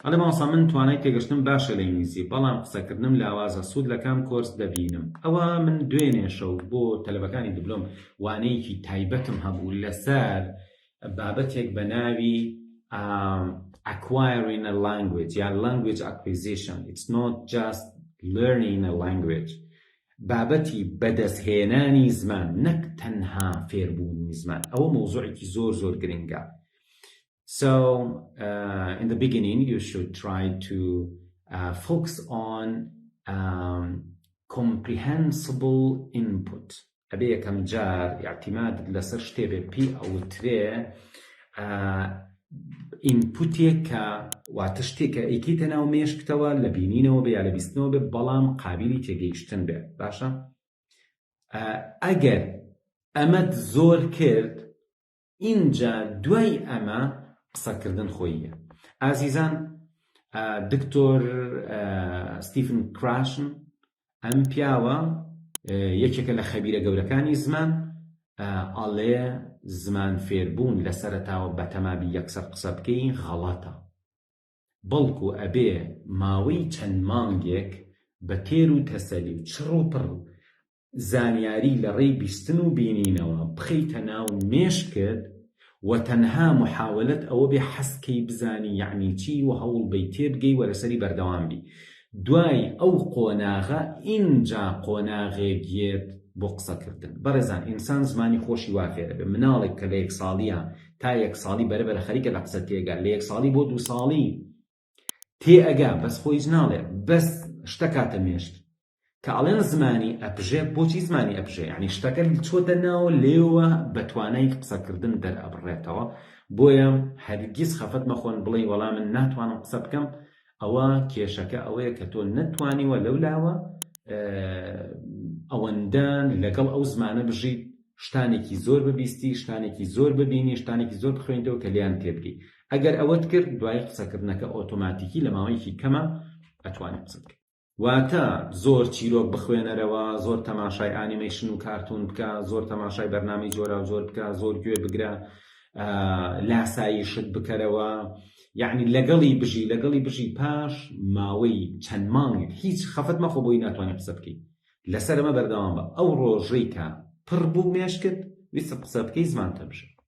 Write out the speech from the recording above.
ئەڵێ مامۆستا من توانای تێگەشتنم باشە لە ئینگلیزی، بەڵام قسەکردنم لە ئاوازە سوود لە کام کۆرس دەبینم. ئەوە من دوێنێ شەو بۆ تەلەبەکانی دیپلۆم وانەیەکی تایبەتم هەبوو لەسەر بابەتێک بە ناوی acquiring a language یا language acquisition. It's not just learning a language. بابەتی بەدەستهێنانی زمان، نەک تەنها فێربوونی زمان. ئەوە مۆزوعێکی زۆر زۆر گرنگە. So, in the beginning, you should try to focus on comprehensible input. أبي كم جار اعتماد لسر شتى بي أو تري inputك واتشتك إكيتنا وميش كتوا لبينينا وبي على بيستنا وبي بلام قابلي تجيشتن به باشا. أجر أمد زور كرد إنجا دوي أما قسەکردن خۆیە. ئازیزان، دکتۆر ستیفن کراشن ئەم پیاوە یەکێکە لە خەبیرە گەورەکانی زمان، ئەڵێ زمان فێربوون لە سەرەتاوە بە تەمابی یەکسەر قسە بکەی غەڵەتە، بەڵکو ئەبێ ماوەی چەند مانگێک بە تێر و تەسەلی و چڕ و پڕ زانیاری لە ڕێی بیستن و بینینەوە بخەیتە ناو مێشکت وتەنها محاولەت ئەوە بێ حەسکەی بزانی یعنی چی و هەوڵ بەی تێبگەی وەرەسەری بەردەوام بی. دوای ئەو قۆناغە ئینجا قۆناغێکیێت بۆ قسەکردن. بەڕێزان، ئینسان زمانی خۆشی وافێرە بێ. مناڵێک کە لە 1 ساڵیە تا 1 ساڵی بەرەبەرە خەریکە لە قسە تێگا، لە 1 ساڵی بۆ 2 ساڵی تێئەگا، بەس خۆی ناڵێ، بەس شتە کاتە مێشت کە ئەڵێن زمانی ئەپژێ. بۆچی زمانی ئەپژێ؟ یعنی شتەکە چۆتە ناو لێوە بە توانای قسەکردن دەرئەبڕێتەوە. بۆیە هەرگیز خەفەت مەخۆن بڵێ وەڵام من ناتوانم قسە بکەم. ئەوە کێشەکە ئەوەیە کە تۆ نەتوانیوە لەولاوە ئەوەندە لەگەڵ ئەو زمانە بژیت، شتانێکی زۆر ببیستی، شتانێکی زۆر ببینی، شتانێکی زۆر بخوێنیتەوە کە لیان تێبگەی. ئەگەر ئەوەت کرد دوای قسەکردنەکە ئۆتۆماتیکی لە ماوەیەکی کەمە ئەتوانێت قسە بکەیت. واتە زۆر چیرۆک بخوێنەرەوە، زۆر تەماشای ئانیمەیشن و کارتون بکە، زۆر تەماشای بەرنامەی جۆرا و جۆر بکە، زۆر گوێ بگرە، لاسایی شت بکەرەوە، یعنی لەگەڵی بژی پاش ماوەی چەند مانگێک هیچ خەفەت مەخۆ بۆی ناتوانێت قسە بکەی. لەسەرەمە بەردەوام بە. ئەو ڕۆژەی کە پڕ بوو مێشکت ویست قسە بکەی زمان تەبژێت.